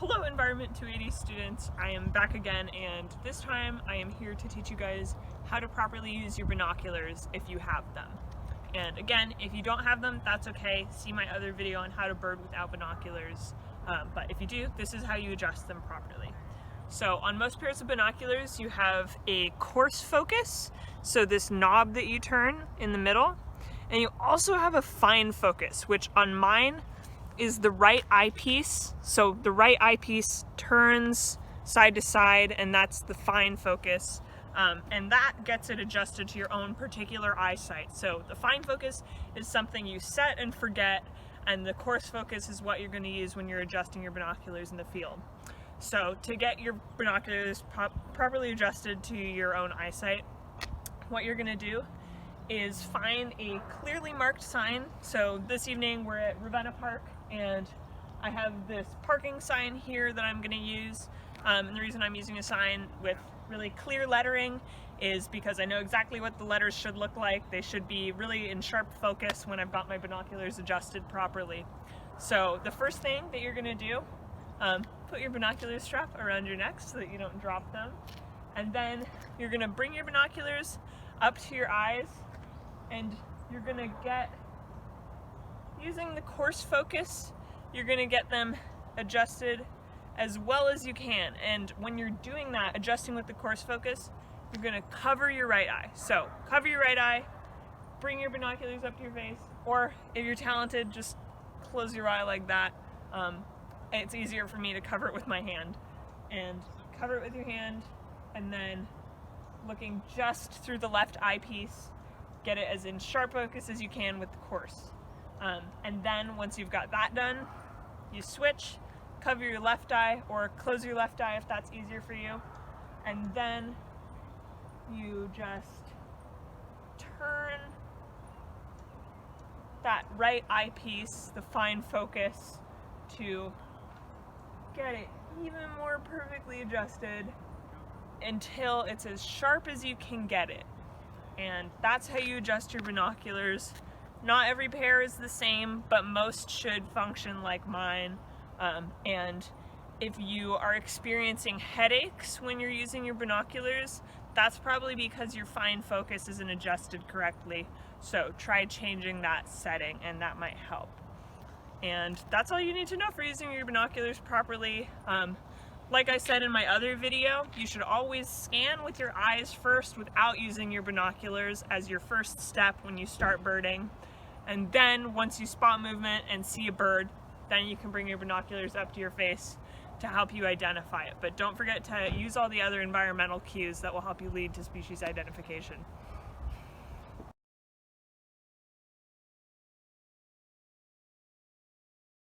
Hello Environment 280 students, I am back again, and this time I am here to teach you guys how to properly use your binoculars if you have them. And again, if you don't have them, that's okay. See my other video on how to bird without binoculars. But if you do, this is how you adjust them properly. So on most pairs of binoculars, you have a coarse focus, so this knob that you turn in the middle, and you also have a fine focus, which on mine is the right eyepiece. So the right eyepiece turns side to side, and that's the fine focus. And that gets it adjusted to your own particular eyesight. So the fine focus is something you set and forget, and the coarse focus is what you're going to use when you're adjusting your binoculars in the field. So to get your binoculars properly adjusted to your own eyesight, what you're going to do is find a clearly marked sign. So this evening we're at Ravenna Park, and I have this parking sign here that I'm going to use. And the reason I'm using a sign with really clear lettering is because I know exactly what the letters should look like. They should be really in sharp focus when I've got my binoculars adjusted properly. So the first thing that you're going to do, put your binocular strap around your neck so that you don't drop them. And then you're going to bring your binoculars up to your eyes, and you're going to get, using the coarse focus, you're going to get them adjusted as well as you can. And when you're doing that, adjusting with the coarse focus, you're going to cover your right eye. So cover your right eye, bring your binoculars up to your face, or if you're talented, just close your eye like that. It's easier for me to cover it with my hand. And cover it with your hand, and then looking just through the left eyepiece, get it as in sharp focus as you can with the coarse. And then once you've got that done, you switch, cover your left eye or close your left eye if that's easier for you, and then you just turn that right eyepiece, the fine focus, to get it even more perfectly adjusted until it's as sharp as you can get it. And that's how you adjust your binoculars. Not every pair is the same, but most should function like mine. And if you are experiencing headaches when you're using your binoculars, that's probably because your fine focus isn't adjusted correctly. So try changing that setting, and that might help. And that's all you need to know for using your binoculars properly. Like I said in my other video, you should always scan with your eyes first without using your binoculars as your first step when you start birding. And then once you spot movement and see a bird, then you can bring your binoculars up to your face to help you identify it. But don't forget to use all the other environmental cues that will help you lead to species identification.